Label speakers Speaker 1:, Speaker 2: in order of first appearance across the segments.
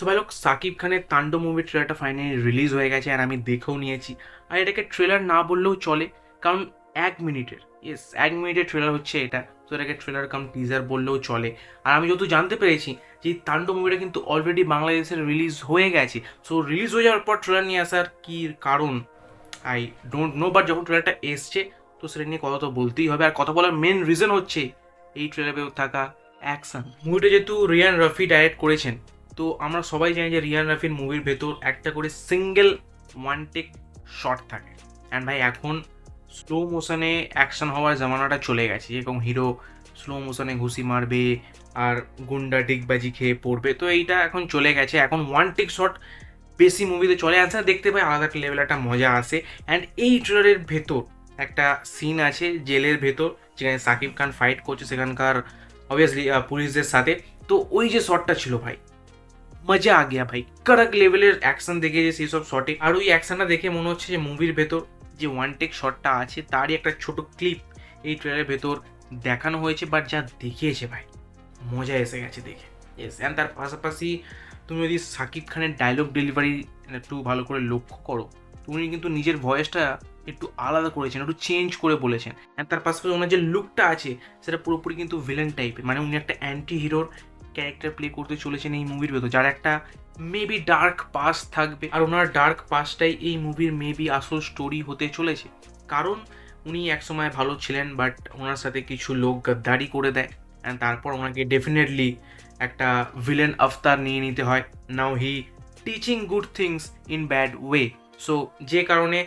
Speaker 1: So ভাই লোক, সাকিব খানের তাণ্ডব মুভির ট্রেলারটা ফাইনালি রিলিজ হয়ে গেছে আর আমি দেখেও নিয়েছি। আর এটাকে ট্রেলার না বললেও চলে, কারণ 1 মিনিটের, ইয়েস 1 মিনিটের ট্রেলার হচ্ছে এটা। তো এটাকে ট্রেলার কাম টিজার বললেও চলে। আর আমি যত জানতে পেরেছি যে এই তাণ্ডব মুভিটা কিন্তু অলরেডি বাংলাদেশের রিলিজ হয়ে গেছে। সো রিলিজ হয়ে যাওয়ার পর ট্রেলার নিয়ে আসার কী কারণ আই ডোন্ট নো, বাট যখন ট্রেলারটা এসছে তো সেটা নিয়ে কথা তো বলতেই হবে। আর কথা বলার মেন রিজন হচ্ছে এই ট্রেলারে থাকা অ্যাকশন। মুভিটা যেহেতু রিয়ান রাফি ডাইরেক্ট করেছেন, তো আমরা সবাই জানি যে রিয়ান রাফির মুভির ভেতর একটা করে সিঙ্গেল ওয়ান টেক শট থাকে। অ্যান্ড ভাই এখন স্লো মোশনে অ্যাকশন হওয়ার জামানাটা চলে গেছে, যেরকম হিরো স্লো মোশনে ঘুষি মারবে আর গুন্ডা ডিগবাজি খেয়ে পড়বে, তো এইটা এখন চলে গেছে। এখন ওয়ান টেক শট বেশি মুভিতে চলে আসে, দেখতে পাই আলাদা একটা লেভেল একটা মজা আসে। অ্যান্ড এই ট্রেলারের ভেতর একটা সিন আছে জেলের ভেতর, যেখানে সাকিব খান ফাইট করছে সেখানকার অবভিয়াসলি পুলিশদের সাথে। তো ওই যে শটটা ছিল ভাই, মজা আ গিয়া ভাই, কড়ক লেভেলের অ্যাকশন দেখেছে সেই সব শটে। আর ওই অ্যাকশনটা দেখে মনে হচ্ছে যে মুভির ভেতর যে ওয়ান টেক শটটা আছে তারই একটা ছোট ক্লিপ এই ট্রেলারের ভেতর দেখানো হয়েছে। বাট যা দেখিয়েছে ভাই, মজা এসে গেছে দেখে। ইয়েস, অ্যান্ড তার পাশাপাশি তুমি যদি সাকিব খানের ডায়লগ ডেলিভারি একটু ভালো করে লক্ষ্য করো, তুমি কিন্তু নিজের ভয়েসটা একটু আলাদা করেছেন, একটু চেঞ্জ করে বলেছেন। অ্যান্ড তার পাশাপাশি ওনার যে লুকটা আছে সেটা পুরোপুরি কিন্তু ভিলেন টাইপের, মানে উনি একটা অ্যান্টি হিরোর ক্যারেক্টার প্লে করতে চলেছেন এই মুভির ভেতর, যার একটা মেবি ডার্ক পাস্ট থাকবে। আর ওনার ডার্ক পাস্টটাই এই মুভির মেবি আসল স্টোরি হতে চলেছে। কারণ উনি একসময় ভালো ছিলেন, বাট ওনার সাথে কিছু লোক গাদ্দারি করে দেয়, অ্যান্ড তারপর ওনাকে ডেফিনেটলি একটা ভিলেন আফতার নিয়ে নিতে হয়। Now he teaching good things in bad way. So যে কারণে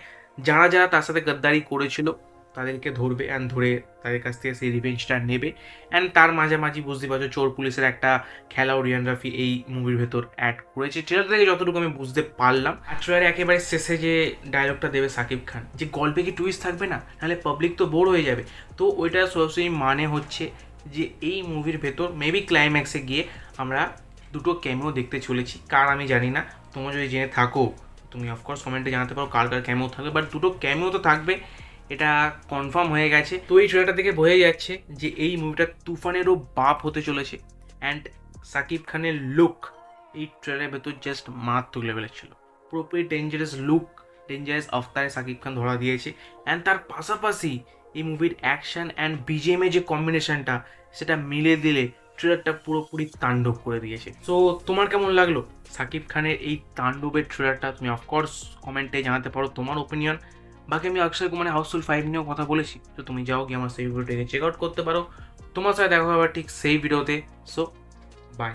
Speaker 1: যারা যারা তার সাথে গাদ্দারি করেছিল তাদেরকে ধরবে, অ্যান্ড ধরে তাদের কাছ থেকে সেই রিভেঞ্জটা নেবে। অ্যান্ড তার মাঝামাঝি বুঝতে পারছো চোর পুলিশের একটা খেলাও রিয়ান রাফি এই মুভির ভেতর অ্যাড করেছে, ট্রেলার থেকে যতটুকু আমি বুঝতে পারলাম। আর ট্রেলারে একেবারে শেষে যে ডায়লগটা দেবে সাকিব খান, যে গল্পে কি টুইস্ট থাকবে না, নাহলে পাবলিক তো বোর হয়ে যাবে। তো ওইটা সরাসরি মানে হচ্ছে যে এই মুভির ভেতর মেবি ক্লাইম্যাক্সে গিয়ে আমরা দুটো ক্যামেও দেখতে চলেছি। কার আমি জানি না, তোমরা যদি জেনে থাকো তুমি অফকোর্স কমেন্টে জানাতে পারো কার কার ক্যামেও থাকবে, বাট দুটো ক্যামেও তো থাকবে, এটা কনফার্ম হয়ে গেছে। তো এই ট্রেলারটা থেকে বোঝা যাচ্ছে যে এই মুভিটা তুফানেরও বাপ হতে চলেছে। অ্যান্ড সাকিব খানের লুক এই ট্রেলারের ভেতর জাস্ট মারাত্মক লেভেলের ছিল, পুরোপুরি dangerous look, dangerous অফতারে Shakib Khan ধরা দিয়েছে। অ্যান্ড তার পাশাপাশি এই মুভির অ্যাকশন অ্যান্ড বিজিএমের যে কম্বিনেশনটা সেটা মিলে দিলে ট্রেলারটা পুরোপুরি তাণ্ডব করে দিয়েছে। সো তোমার কেমন লাগলো সাকিব খানের এই তাণ্ডবের ট্রেলারটা? তুমি অফকোর্স কমেন্টে জানাতে পারো তোমার ওপিনিয়ন। বাকি আমি অক্ষয় কুমারের হাউসফুল 5 নিয়েও কথা বলেছি, তো তুমি যাও গিয়ে আমার সেই ভিডিওটাকে চেক আউট করতে পারো। তোমার সাথে দেখা হবে ঠিক সেই ভিডিওতে। So by.